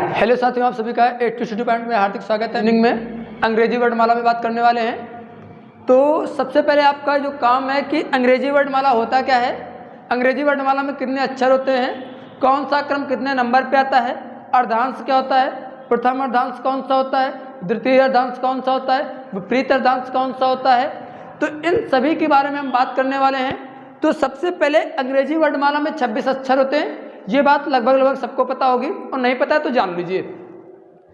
Hello साथियों, आप सभी का 8 स्टडी पॉइंट में हार्दिक स्वागत है। इनिंग में अंग्रेजी वर्णमाला में बात करने वाले हैं। तो सबसे पहले आपका जो काम है कि अंग्रेजी वर्णमाला होता क्या है, अंग्रेजी वर्णमाला में कितने अक्षर होते हैं, कौन सा क्रम कितने नंबर पे आता है, अर्धांश क्या होता है, प्रथम अर्धांश कौन सा होता है, द्वितीय अर्धांश कौन सा होता है, विपरीत अर्धांश कौन सा होता है। तो इन सभी के बारे में हम बात करने वाले हैं। तो सबसे पहले अंग्रेजी वर्णमाला में 26 अक्षर होते हैं। ये बात लगभग सबको पता होगी, और नहीं पता है तो जान लीजिए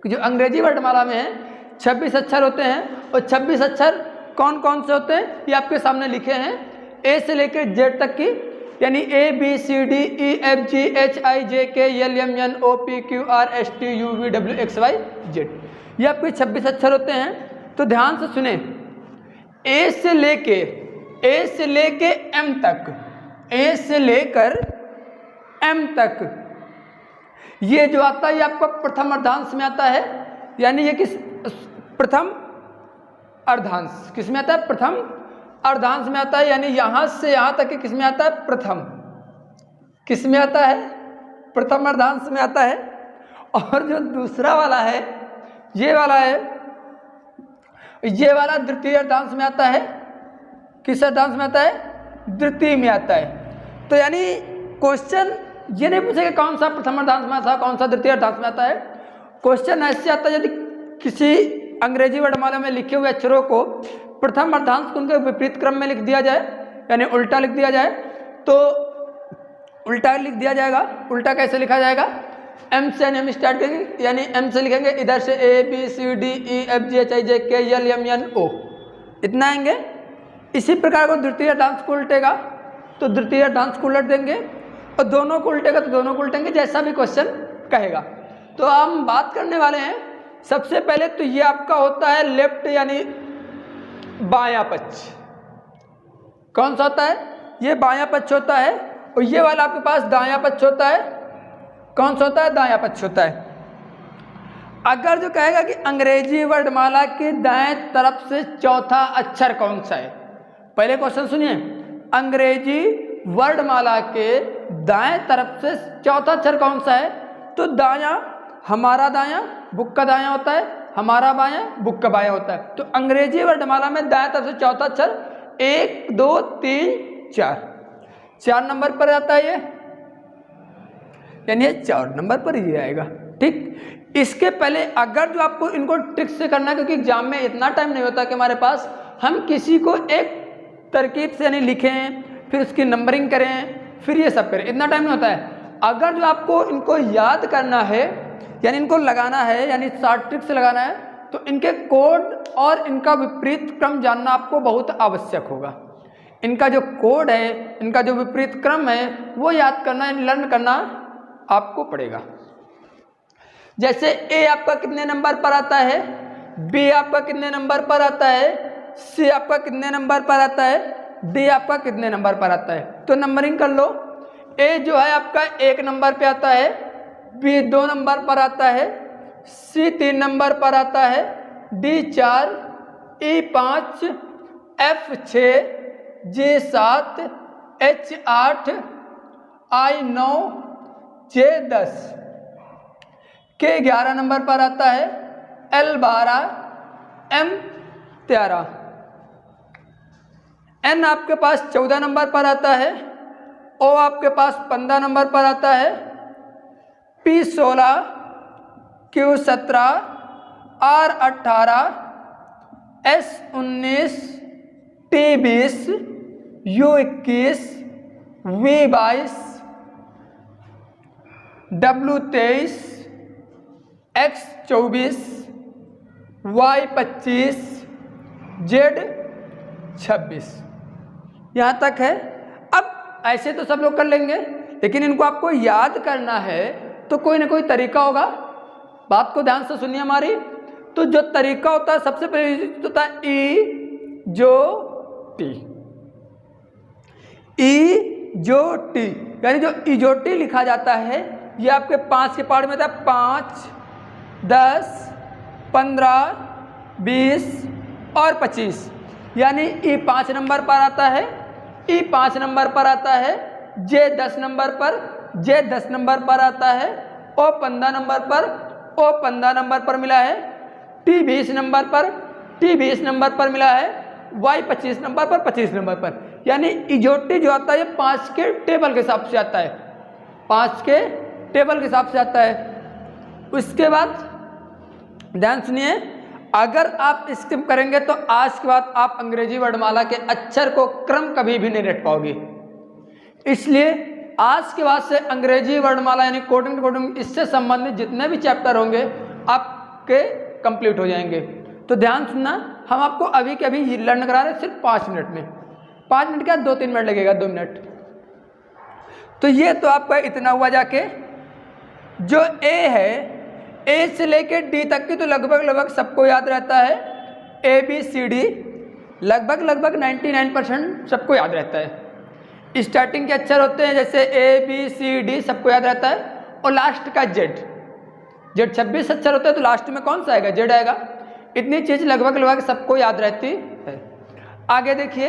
कि जो अंग्रेजी वर्णमाला में है 26 अक्षर होते हैं। और 26 अक्षर कौन कौन से होते हैं ये आपके सामने लिखे हैं, ए से लेकर जेड तक की, यानी ABCDEFGHIJKLMNOPQRSTUVWXYZ। ये आपके 26 अक्षर होते हैं। तो ध्यान से सुने, ए से लेके एम तक, ए से लेकर एम तक ये जो आता है ये आपका प्रथम अर्धांश में आता है। यानी ये किस प्रथम अर्धांश किस में आता है, प्रथम अर्धांश में आता है। यानी यहां से यहां तक किस में आता है, प्रथम किस में आता है, प्रथम अर्धांश में आता है। और जो दूसरा वाला है ये वाला है, ये वाला द्वितीय अर्धांश में आता है। किस अर्धांश में आता है, द्वितीय में आता है। तो यानी क्वेश्चन ये नहीं पूछेगा कौन सा प्रथम अर्धांश में आता है, कौन सा द्वितीय अर्धांश में आता है। क्वेश्चन ऐसे आता है, यदि किसी अंग्रेजी वर्णमाला में लिखे हुए अक्षरों को प्रथम अर्धांश को उनके विपरीत क्रम में लिख दिया जाए, यानी उल्टा लिख दिया जाए, तो उल्टा लिख दिया जाएगा। उल्टा कैसे लिखा जाएगा, एम से हम स्टार्ट करेंगे, यानी एम से लिखेंगे, इधर से ABCDEFGHIJKLMNO इतना आएंगे। इसी प्रकार को द्वितीय अर्धांश को उल्टेगा तो द्वितीय अर्धांश को उलट देंगे, और दोनों को उल्टेगा तो दोनों को उल्टेंगे, जैसा भी क्वेश्चन कहेगा। तो हम बात करने वाले हैं सबसे पहले, तो ये आपका होता है लेफ्ट यानी बायां पक्ष। कौन सा होता है, ये बायां पक्ष होता है। और ये वाला आपके पास दायां पक्ष होता है। कौन सा होता है, दायां पक्ष होता है। अगर जो कहेगा कि अंग्रेजी वर्णमाला के दाएं तरफ से चौथा अक्षर कौन सा है, पहले क्वेश्चन सुनिए, अंग्रेजी वर्णमाला के दाएं तरफ से चौथा अक्षर कौन सा है। तो दायां, हमारा दायां बुक का दायां होता है, हमारा बायां बुक का बायां होता है। तो अंग्रेजी वर्णमाला में दाएं तरफ से चौथा अक्षर 1 2 3 4 नंबर पर आता है ये, यानी 4 नंबर पर ये आएगा। ठीक, इसके पहले अगर जो आपको इनको ट्रिक से करना है, क्योंकि एग्जाम में इतना टाइम नहीं होता कि हमारे पास हम किसी को एक तरकीब से यानी लिखें, फिर उसकी नंबरिंग करें, फिर ये सब करें, इतना टाइम नहीं होता है। अगर जो आपको इनको याद करना है, यानी इनको लगाना है, यानी शॉर्ट ट्रिक से लगाना है, तो इनके कोड और इनका विपरीत क्रम जानना आपको बहुत आवश्यक होगा। इनका जो कोड है, इनका जो विपरीत क्रम है, वो याद करना, लर्न करना आपको पड़ेगा। जैसे ए आपका कितने नंबर पर आता है, बी आपका कितने नंबर पर आता है, सी आपका कितने नंबर पर आता है, डी आपका कितने नंबर पर आता है। तो नंबरिंग कर लो। ए जो है आपका 1 नंबर पे आता है, बी 2 नंबर पर आता है, सी 3 नंबर पर आता है, डी 4, ई 5, एफ 6, जे 7, एच 8, आई 9, जे 10, के 11 नंबर पर आता है, एल 12, एम 13, एन आपके पास 14 नंबर पर आता है, ओ आपके पास 15 नंबर पर आता है, P 16, Q 17, R 18, S 19, T 20, U 21, V 22, W 23, X 24, Y 25, Z 26। यहाँ तक है। अब ऐसे तो सब लोग कर लेंगे, लेकिन इनको आपको याद करना है तो कोई ना कोई तरीका होगा। बात को ध्यान से सुनिए हमारी। तो जो तरीका होता है, सबसे पहले होता है ई जो टी, ई जो टी, यानी जो इजोटी लिखा जाता है, ये आपके 5 के पार्ट में था, 5, 10, 15, 20 और 25, यानी ई 5 नंबर पर आता है, ई 5 नंबर पर आता है, जे 10 नंबर पर, जे 10 नंबर पर आता है, ओ 15 नंबर पर, O 15 नंबर पर मिला है, T 20 नंबर पर, T 20 नंबर पर मिला है, Y 25 नंबर पर, 25 नंबर पर। यानी इजोटी जो आता है ये 5 के टेबल के हिसाब से आता है, 5 के टेबल के हिसाब से आता है। उसके बाद ध्यान सुनिए, अगर आप स्किप करेंगे तो आज के बाद आप अंग्रेजी वर्णमाला के अक्षर को क्रम कभी भी नहीं रट पाओगे। इसलिए आज के बाद से अंग्रेजी वर्णमाला यानी कोडिंग कोडिंग इससे संबंधित जितने भी चैप्टर होंगे आपके कंप्लीट हो जाएंगे। तो ध्यान सुनना, हम आपको अभी के अभी लर्न करा रहे हैं सिर्फ 5 मिनट में। 5 मिनट क्या 2-3 मिनट लगेगा, 2 मिनट। तो ये तो आपका इतना हुआ। जाके जो ए है, ए से लेके डी तक की तो लगभग सबको याद रहता है। ए बी सी डी लगभग 99% सबको याद रहता है। स्टार्टिंग के अक्षर होते हैं जैसे ए बी सी डी सबको याद रहता है, और लास्ट का जेड 26 अक्षर होते हैं तो लास्ट में कौन सा आएगा, जेड आएगा। इतनी चीज लगभग सबको याद रहती है। आगे देखिए,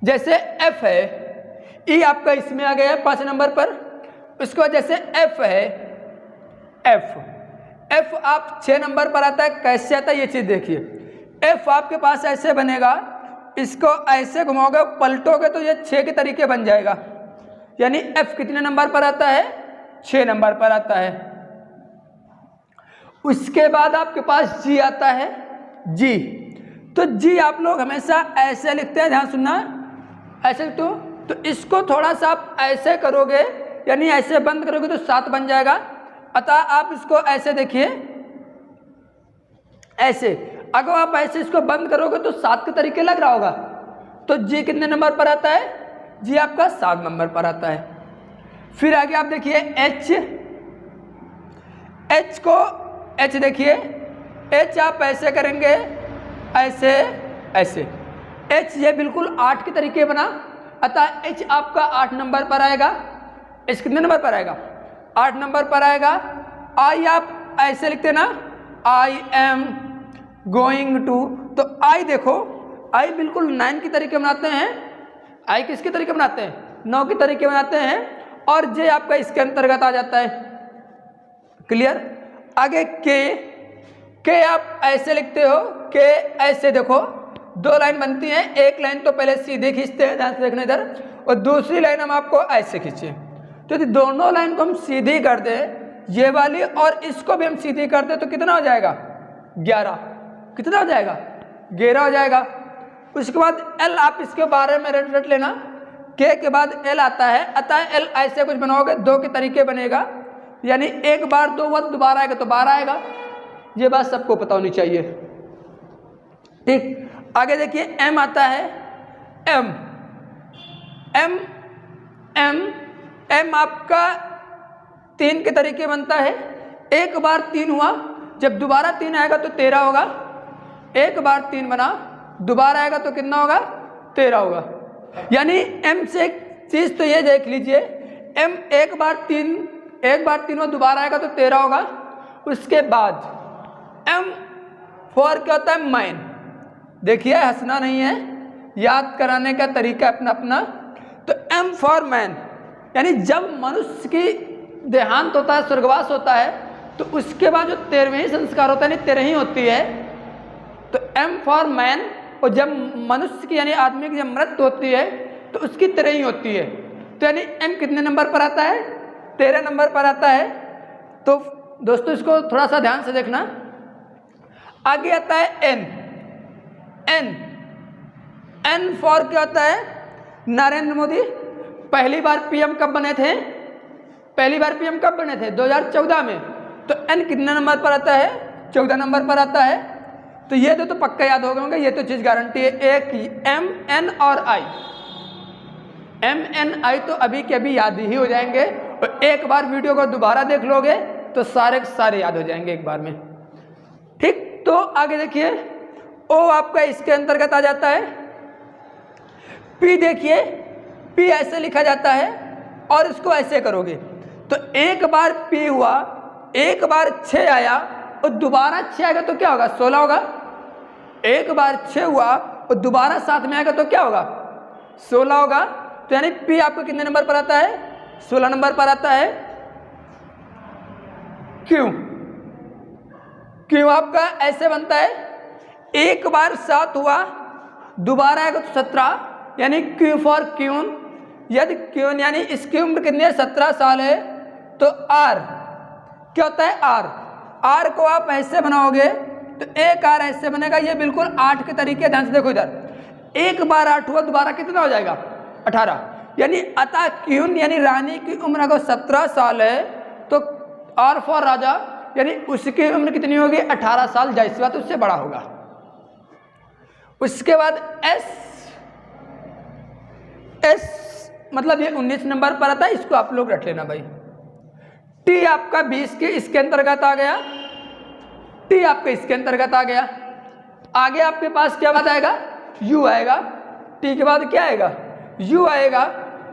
जैसे एफ है, ई आपका इसमें आ गया है 5 नंबर पर। उसके बाद जैसे एफ है, एफ आप 6 नंबर पर आता है। कैसे आता है ये चीज देखिए, एफ आपके पास ऐसे बनेगा, इसको ऐसे घुमाओगे पलटोगे तो ये 6 के तरीके बन जाएगा। यानी एफ कितने नंबर पर आता है, 6 नंबर पर आता है। उसके बाद आपके पास जी आता है, जी। तो जी आप लोग हमेशा ऐसे लिखते हैं, ध्यान सुनना, ऐसे लिखते हो तो इसको थोड़ा सा आप ऐसे करोगे, यानी ऐसे बंद करोगे तो 7 बन जाएगा। अतः आप इसको ऐसे देखिए, ऐसे अगर आप ऐसे इसको बंद करोगे तो 7 के तरीके लग रहा होगा। तो जी कितने नंबर पर आता है, जी आपका 7 नंबर पर आता है। फिर आगे आप देखिए एच को, एच देखिए, एच आप ऐसे करेंगे, ऐसे ऐसे, एच ये बिल्कुल 8 के तरीके बना। अतः एच आपका 8 नंबर पर आएगा। एच कितने नंबर पर आएगा, 8 नंबर पर आएगा। आई आप ऐसे लिखते ना, आई एम गोइंग टू, तो आई देखो, आई बिल्कुल 9 के तरीके बनाते हैं। आई किसके तरीके बनाते हैं, 9 के तरीके बनाते हैं। और जे आपका इसके अंतर्गत आ जाता है। क्लियर। आगे के आप ऐसे लिखते हो, के ऐसे देखो, 2 लाइन बनती हैं। एक लाइन तो पहले सीधे खींचते हैं, ध्यान से देखना इधर, और दूसरी लाइन हम आपको ऐसे खींचे। तो यदि दोनों लाइन को हम सीधी कर दें, ये वाली और इसको भी हम सीधी कर दें, तो कितना हो जाएगा, 11। कितना हो जाएगा, 11 हो जाएगा। उसके बाद एल आप इसके बारे में रट लेना, के के बाद एल आता है। अतः एल ऐसे कुछ बनाओगे, 2 के तरीके बनेगा। यानी एक बार 2 बार दोबारा आएगा तो 12 आएगा। ये बात सबको पता होनी चाहिए। ठीक। आगे देखिए एम आता है, एम एम एम एम आपका 3 के तरीके बनता है। एक बार 3 हुआ, जब दोबारा 3 आएगा तो 13 होगा। एक बार 3 बना, दोबारा आएगा तो कितना होगा, 13 होगा। यानी एम से एक चीज तो ये देख लीजिए, एम एक बार 3 हुआ, दोबारा आएगा तो 13 होगा। उसके बाद एम फॉर क्या होता है, मैन। देखिए हंसना नहीं है, याद कराने का तरीका अपना अपना। तो एम फॉर मैन, यानी जब मनुष्य की देहांत होता है, स्वर्गवास होता है, तो उसके बाद जो 13वें संस्कार होता है, यानी 13 ही होती है। तो एम फॉर मैन, और जब मनुष्य की यानी आदमी की जब मृत्यु होती है तो उसकी 13 ही होती है। तो यानी एम कितने नंबर पर आता है, 13 नंबर पर आता है। तो दोस्तों इसको थोड़ा सा ध्यान से देखना। आगे आता है एन। एन एन फॉर क्या होता है, नरेंद्र मोदी। पहली बार पीएम कब बने थे, पहली बार पीएम कब बने थे, 2014 में। तो एन कितने नंबर पर आता है, 14 नंबर पर आता है। तो ये तो पक्का याद हो गए होंगे, ये तो चीज गारंटी है। एक एम एन और आई, एम एन आई तो अभी के अभी याद ही हो जाएंगे। और एक बार वीडियो को दोबारा देख लोगे तो सारे के सारे याद हो जाएंगे एक बार में। ठीक। तो आगे देखिए, ओ आपका इसके अंतर्गत आ जाता है। पी देखिए, पी ऐसे लिखा जाता है और इसको ऐसे करोगे तो एक बार पी हुआ, एक बार 6 आया और दोबारा 6 आएगा तो क्या होगा, 16 होगा। एक बार 6 हुआ और दोबारा 7 में आएगा तो क्या होगा, 16 होगा। तो यानी पी आपको कितने नंबर पर आता है, 16 नंबर पर आता है। क्यू। क्यू आपका ऐसे बनता है, एक बार 7 हुआ, दोबारा आएगा तो 17, यानी क्यू फॉर क्यून। यदि क्यून यानी इसकी उम्र कितनी है, 17 साल है, तो आर क्या होता है, आर। आर को आप ऐसे बनाओगे तो एक आर ऐसे बनेगा, ये बिल्कुल 8 के तरीके। ध्यान से देखो इधर, एक बार 8 हुआ, दोबारा कितना हो जाएगा, 18। यानी अतः क्यून यानी रानी की उम्र अगर 17 साल है तो आर फॉर राजा यानी उसकी उम्र कितनी होगी, 18 साल। जाहिर सी बात उससे बड़ा होगा। उसके बाद एस मतलब ये 19 नंबर पर आता है, इसको आप लोग रख लेना भाई। टी आपका 20 के इसके अंतर्गत आ गया, टी आपके इसके अंतर्गत आ गया। आगे आपके पास क्या बात आएगा, यू आएगा। टी के बाद क्या आएगा, यू आएगा।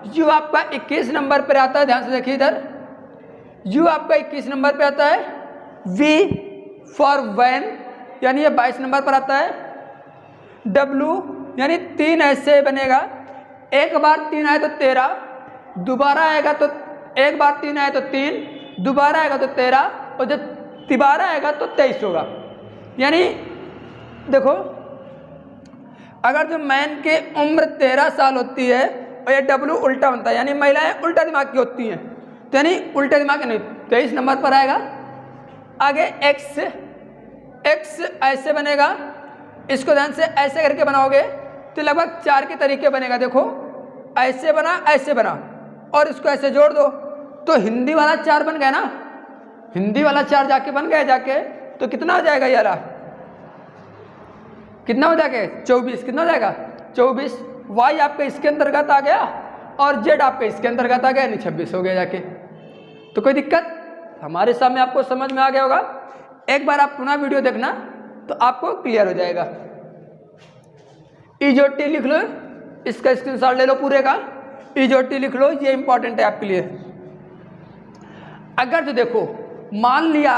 यू आपका 21 नंबर पर आता है, ध्यान से देखिए इधर, यू आपका 21 नंबर पे आता है। वी फॉर वैन यानी ये 22 नंबर पर आता है। डब्लू यानी 3 ऐसे बनेगा, एक बार 3 आए तो 13, दोबारा आएगा तो एक बार 3 आए तो 3, दोबारा आएगा तो 13, और जब तिबारा आएगा तो 23 होगा। यानी देखो, अगर जो मैन की उम्र 13 साल होती है और ये डब्लू उल्टा बनता है, यानी महिलाएं उल्टा दिमाग की होती हैं, तो यानी उल्टे दिमाग नहीं, 23 नंबर पर आएगा। आगे एक्स, एक्स ऐसे बनेगा, इसको ध्यान से ऐसे करके बनाओगे तो लगभग 4 के तरीके बनेगा। देखो ऐसे बना, ऐसे बना, और इसको ऐसे जोड़ दो तो हिंदी वाला 4 बन गया ना, हिंदी वाला 4 जाके बन गया जाके, तो कितना हो जाएगा यारा, कितना हो जाएगा 24, कितना हो जाएगा 24। वाई आपके इसके अंतर्गत आ गया और जेड आपके इसके अंतर्गत आ गया, यानी 26 हो गया जाके। तो कोई दिक्कत, हमारे सामने आपको समझ में आ गया होगा। एक बार आप पुनः वीडियो देखना तो आपको क्लियर हो जाएगा। ई जो टी लिख लो, इसका स्क्रीनशॉट ले लो पूरे का, ई जो टी लिख लो, ये इंपॉर्टेंट है आपके लिए। अगर तो देखो मान लिया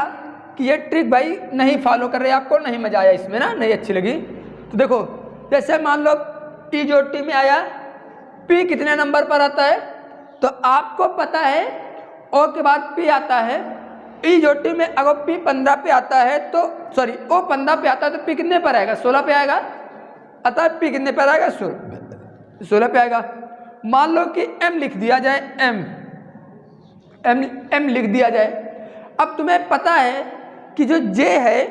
कि ये ट्रिक भाई नहीं फॉलो कर रहे, आपको नहीं मजा आया इसमें ना, नहीं अच्छी लगी, तो देखो जैसे मान लो टी जो टी में आया, पी कितने नंबर पर आता है, तो आपको पता है ओ के बाद पी आता है। ई जो टी में अगर पी 15 पे आता है तो सॉरी ओ 15 पे आता है तो पी कितने पर आएगा, 16 पे आएगा। अतः पी कितने पर आएगा, 16 पे आएगा। मान लो कि एम लिख दिया जाए, एम लिख दिया जाए। अब तुम्हें पता है कि जो जे है,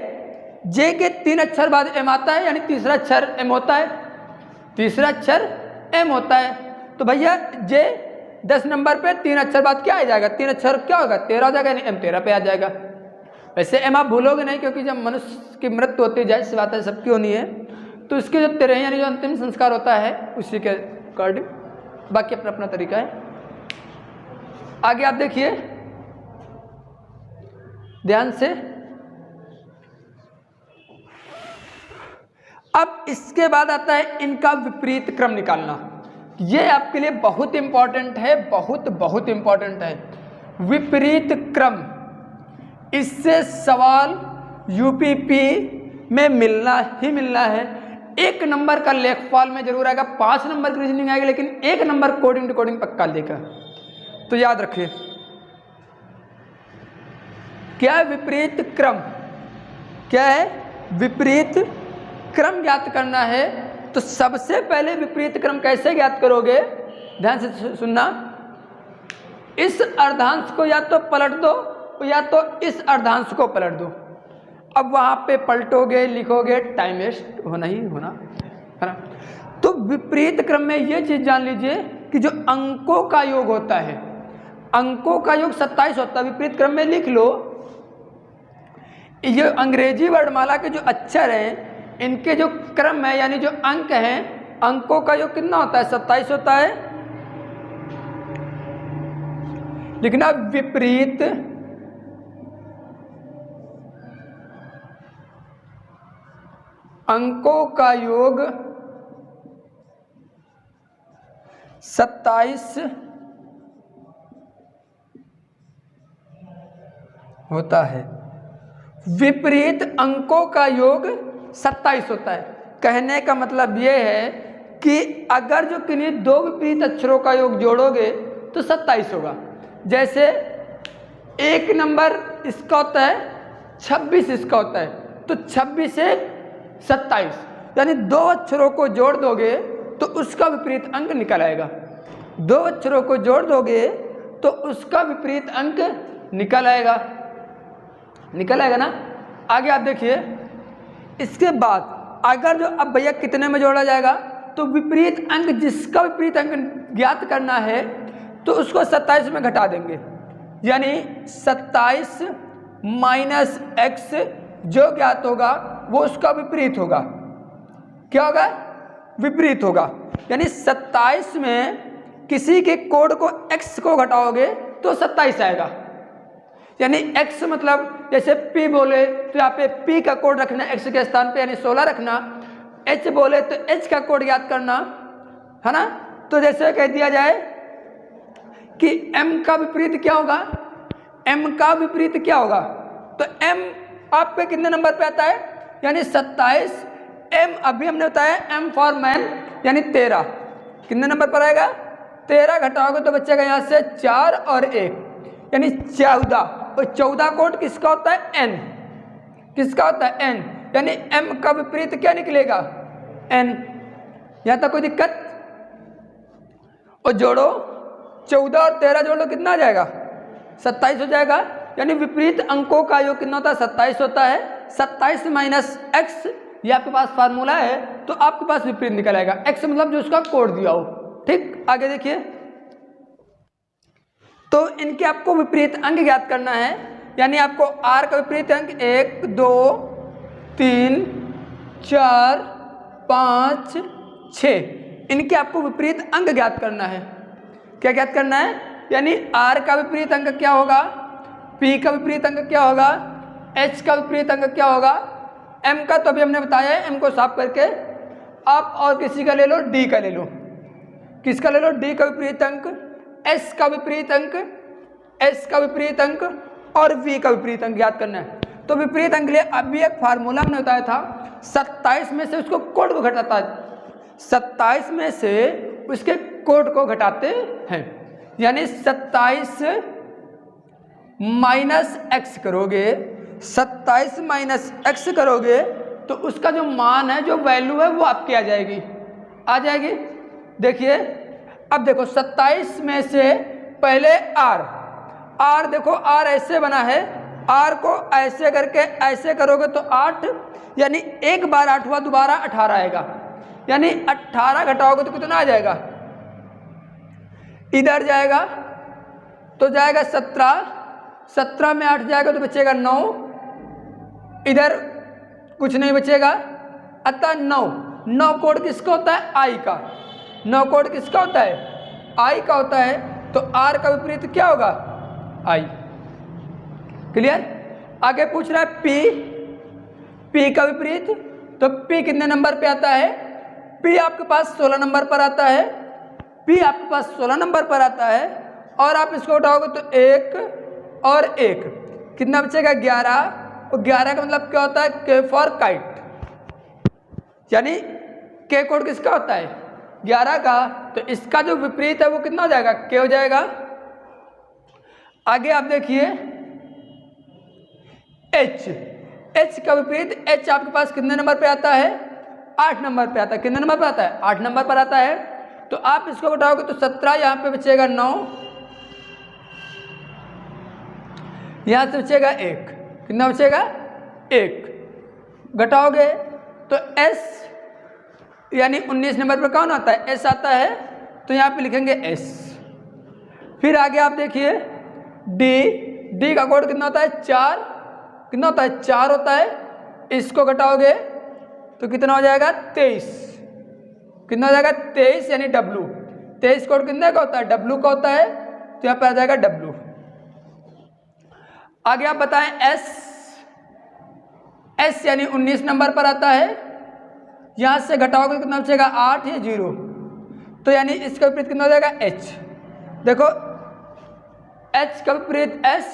जे के 3 अक्षर बाद एम आता है, यानी तीसरा अक्षर एम होता है, तीसरा अक्षर एम होता है। तो भैया जे 10 नंबर पे 3 अक्षर बाद क्या आ जाएगा, 3 अक्षर क्या होगा, 13 हो जाएगा, यानी एम 13 पे आ जाएगा। वैसे एम आप भूलोगे नहीं, क्योंकि जब मनुष्य की मृत्यु होती है, जाहिर सी बात है सबकी होनी है, तो इसके जो 13 यानी जो अंतिम संस्कार होता है उसी के अकॉर्डिंग, बाकी अपना अपना तरीका है। आगे आप देखिए ध्यान से। अब इसके बाद आता है इनका विपरीत क्रम निकालना। ये आपके लिए बहुत इंपॉर्टेंट है, बहुत बहुत इंपॉर्टेंट है विपरीत क्रम। इससे सवाल यूपीपी में मिलना ही मिलना है। 1 नंबर का लेखपाल में जरूर आएगा, 5 नंबर की रीजनिंग आएगी, लेकिन 1 नंबर कोडिंग डिकोडिंग पक्का देगा। तो याद रखिए क्या है विपरीत क्रम, क्या है विपरीत क्रम ज्ञात करना है। तो सबसे पहले विपरीत क्रम कैसे ज्ञात करोगे, ध्यान से सुनना। इस अर्धांश को या तो पलट दो या तो इस अर्धांश को पलट दो। अब वहां पे पलटोगे, लिखोगे, टाइम वेस्ट होना ही होना है ना। तो विपरीत क्रम में ये चीज जान लीजिए कि जो अंकों का योग होता है, अंकों का योग 27 होता है। विपरीत क्रम में लिख लो, ये अंग्रेजी वर्णमाला के जो अक्षर हैं इनके जो क्रम है यानी जो अंक हैं, अंकों का योग कितना होता है, 27 होता है। लिखना विपरीत अंकों का योग 27 होता है। विपरीत अंकों का योग 27 होता है। कहने का मतलब यह है कि अगर जो किन्हीं 2 विपरीत अक्षरों का योग जोड़ोगे तो 27 होगा। जैसे 1 नंबर इसका होता है 26 इसका होता है, तो 26 से 27, यानी दो अक्षरों को जोड़ दोगे तो उसका विपरीत अंक निकल आएगा। दो अक्षरों को जोड़ दोगे तो उसका विपरीत अंक निकल आएगा, निकल आएगा ना। आगे आप देखिए, इसके बाद अगर जो अब भैया कितने में जोड़ा जाएगा, तो विपरीत अंक, जिसका विपरीत अंक ज्ञात करना है तो उसको 27 में घटा देंगे, यानी 27 माइनस x जो ज्ञात होगा वो उसका विपरीत होगा। क्या होगा? विपरीत होगा। यानी 27 में किसी के कोड को x को घटाओगे तो 27 आएगा। यानी x मतलब जैसे p बोले तो यहाँ पे p का कोड रखना x के स्थान पे, यानी 16 रखना। h बोले तो h का कोड याद करना है ना। तो जैसे कह दिया जाए कि m का विपरीत क्या होगा, m का विपरीत क्या होगा, तो m आप पे कितने नंबर पे आता है, यानी 27। m अभी हमने बताया m फॉर मैन यानी 13, कितने नंबर पर आएगा, 13 घटाओगे तो बचेगा यहाँ से 4 और 1 यानी 14। और 14 कोड किसका होता है, n, किसका होता है n, यानी m का विपरीत क्या निकलेगा, n। यहाँ तक कोई दिक्कत? और जोड़ो 14 और 13 जोड़ो कितना आ जाएगा, 27 हो जाएगा। यानी विपरीत अंकों का योग कितना होता है, 27 होता है। 27 माइनस x ये आपके पास फार्मूला है, तो आपके पास विपरीत निकल आएगा। x मतलब जो उसका कोड दिया हो। ठीक, आगे देखिए, तो इनके आपको विपरीत अंक ज्ञात करना है, यानी आपको r का विपरीत अंक 1 2 3 4 5 6 इनके आपको विपरीत अंक ज्ञात करना है। क्या ज्ञात करना है, यानी r का विपरीत अंक क्या होगा, p का विपरीत अंक क्या होगा, h का विपरीत अंक क्या होगा, m का तो अभी हमने बताया है, m को साफ करके आप और किसी का ले लो, d का ले लो। किसका ले लो, d का विपरीत अंक, s का विपरीत अंक, s का विपरीत अंक और v का विपरीत अंक ज्ञात करना है। तो विपरीत अंक लिए अभी एक फार्मूला हमने बताया था, 27 में से उसको कोड को घटाता है, 27 में से उसके कोड को घटाते हैं, यानी 27 माइनस x करोगे, 27 माइनस x करोगे तो उसका जो मान है, जो वैल्यू है वो आपकी आ जाएगी, आ जाएगी। देखिए अब देखो 27 में से पहले r देखो r ऐसे बना है, r को ऐसे करके ऐसे करोगे तो 8, यानी एक बार 8 हुआ, दोबारा 18 आएगा, यानी 18 घटाओगे तो कितना आ जाएगा, इधर जाएगा तो जाएगा 17, 17 में 8 जाएगा तो बचेगा 9, इधर कुछ नहीं बचेगा, अतः 9 कोड किसका होता है, i का। 9 कोड किसका होता है, i का होता है। तो r का विपरीत क्या होगा, i। क्लियर? आगे पूछ रहा है p का विपरीत, तो p कितने नंबर पे आता है, p आपके पास 16 नंबर पर आता है, p आपके पास 16 नंबर पर आता है। और आप इसको उठाओगे तो 1 और 1 कितना बचेगा, 11। और 11 का मतलब क्या होता है, k फॉर काइट, यानी k कोड किसका होता है, 11 का। तो इसका जो विपरीत है वो कितना हो जाएगा, k हो जाएगा। आगे आप देखिए h का विपरीत, h आपके पास कितने नंबर पे आता है, 8 नंबर पे आता है। कितने नंबर पे आता है, 8 नंबर पर आता है। तो आप इसको घटाओगे तो 17, यहाँ पे बचेगा 9, यहाँ से बचेगा 1, कितना बचेगा, 1 घटाओगे तो s यानी 19 नंबर पर कौन आता है, s आता है, तो यहाँ पे लिखेंगे s। फिर आगे आप देखिए d का कोड कितना होता है, 4, कितना होता है, 4 होता है। इसको घटाओगे तो कितना हो जाएगा, 23, कितना हो जाएगा, 23 यानी w। 23 कोड कितने का होता है, w का होता है, तो यहाँ पे आ जाएगा w। आगे आप बताएं s यानी 19 नंबर पर आता है, यहाँ से घटाओगे कितना बचेगा, 8 या 0, तो यानी इसका विपरीत कितना हो जाएगा, h। देखो h का विपरीत s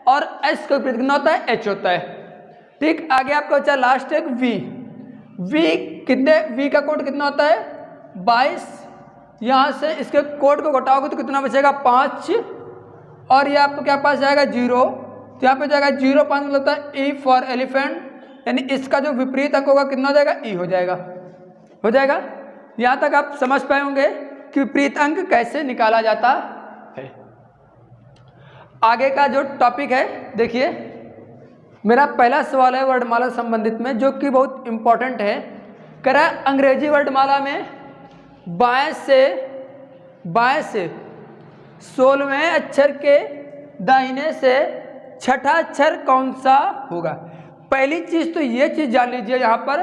और s का विपरीत कितना होता है, h होता है। ठीक, आगे आपका बचा लास्ट एक v कितने, v का कोड कितना होता है, 22। यहाँ से इसके कोड को घटाओगे तो कितना बचेगा, 5, और ये आपको क्या पास जाएगा, 0। तो यहाँ पे जाएगा 0.5 मतलब होता है ई फॉर एलिफेंट, यानी इसका जो विपरीत अंक होगा कितना हो जाएगा, ई हो जाएगा। हो जाएगा। यहाँ तक आप समझ पाए होंगे कि विपरीत अंक कैसे निकाला जाता है। आगे का जो टॉपिक है देखिए, मेरा पहला सवाल है वर्णमाला संबंधित में जो कि बहुत इंपॉर्टेंट है। कह रहा है अंग्रेजी वर्णमाला में बाएं से 16वें अक्षर के दाहिने से छठा अक्षर कौन सा होगा। पहली चीज तो ये चीज जान लीजिए, यहाँ पर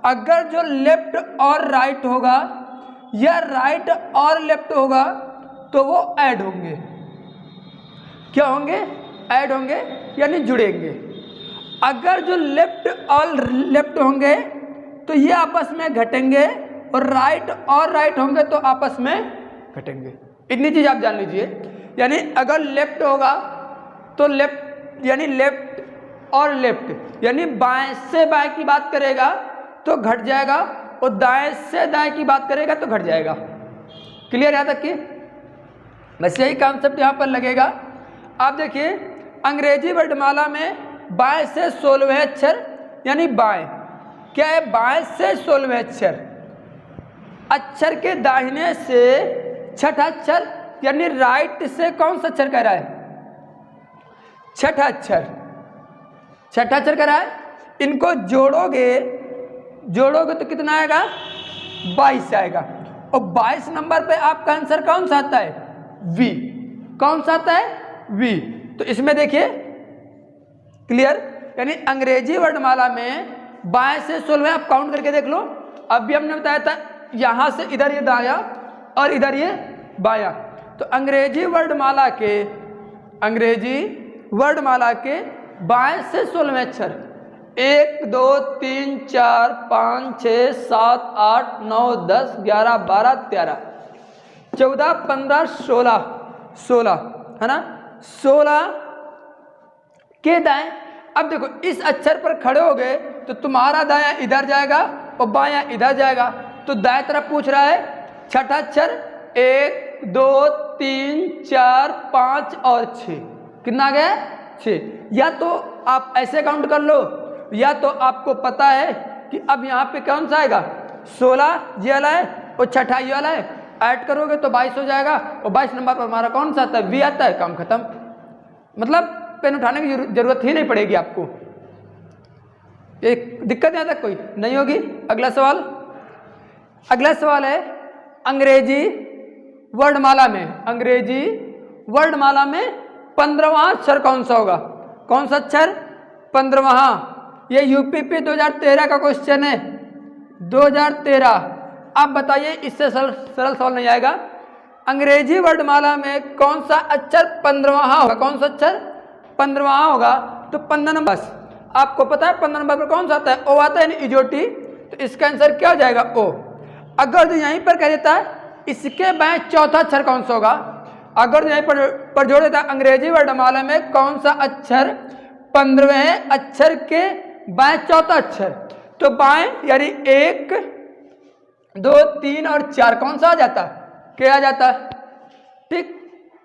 अगर जो लेफ्ट और राइट होगा या राइट और लेफ्ट होगा तो वो ऐड होंगे। क्या होंगे, ऐड होंगे यानी जुड़ेंगे। अगर जो लेफ्ट और लेफ्ट होंगे तो ये आपस में घटेंगे और राइट होंगे तो आपस में घटेंगे। इतनी चीज आप जान लीजिए, यानी अगर लेफ्ट होगा तो लेफ्ट यानी लेफ्ट और लेफ्ट यानी बाएं से बाएं की बात करेगा तो घट जाएगा और दाएं से दाएं की बात करेगा तो घट जाएगा। क्लियर यहाँ तक कि बस यही कॉन्सेप्ट यहाँ पर लगेगा। आप देखिए अंग्रेजी वर्णमाला में बाएं से 16वें अक्षर यानी बाएं क्या है, बाएं से 16वें अक्षर के दाहिने से छठा अक्षर यानी राइट से कौन सा अक्षर कह रहा है, छठा अक्षर कह रहा है। इनको जोड़ोगे तो कितना आएगा, 22 आएगा। और 22 नंबर पे आपका आंसर कौन सा आता है, वी। कौन सा आता है, वी। तो इसमें देखिए क्लियर, यानी अंग्रेजी वर्णमाला में बाएं से 16वें आप काउंट करके देख लो। अभी हमने बताया था यहां से इधर ये दाया और इधर ये बाया। तो अंग्रेजी वर्णमाला के बाएं से 16वें अक्षर 1 2 3 4 5 6 7 8 9 10 11 12 13 14 15 16 है ना, 16 के दाएं। अब देखो इस अक्षर पर खड़े हो गए तो तुम्हारा दायां इधर जाएगा और बायां इधर जाएगा। तो दाएं तरफ पूछ रहा है छठा अक्षर 1 2 3 4 5 और 6, कितना आ गया, 6। या तो आप ऐसे काउंट कर लो या तो आपको पता है कि अब यहाँ पे कौन सा आएगा, 16 ये वाला है और छठा ये वाला है, ऐड करोगे तो 22 हो जाएगा। और 22 नंबर पर हमारा कौन सा आता है, वी आता है। काम खत्म, मतलब पेन उठाने की जरूरत ही नहीं पड़ेगी आपको। एक दिक्कत यहाँ तक कोई नहीं होगी। अगला सवाल है अंग्रेजी वर्णमाला में 15वां अक्षर कौन सा होगा, कौन सा अक्षर, 15वां। ये यूपीपी 2013 का क्वेश्चन है, 2013। आप बताइए इससे सरल सवाल नहीं आएगा। अंग्रेजी वर्णमाला में कौन सा अक्षर 15वां होगा, कौन सा अक्षर 15वां होगा। तो 15 नंबर, आपको पता है 15 नंबर पर कौन सा आता है, ओ आता है यानी इजोटी। तो इसका आंसर क्या हो जाएगा, ओ। अगर जो यहीं पर कह देता है इसके बाएं चौथा अक्षर कौन सा होगा, अगर यहीं पर जोड़ देता है अंग्रेजी वर्णमाला में कौन सा अक्षर 15वें अक्षर के बाएं चौथा अक्षर, तो बाएं यानी 1 2 3 और 4 कौन सा आ जाता, क्या आ जाता, ठीक।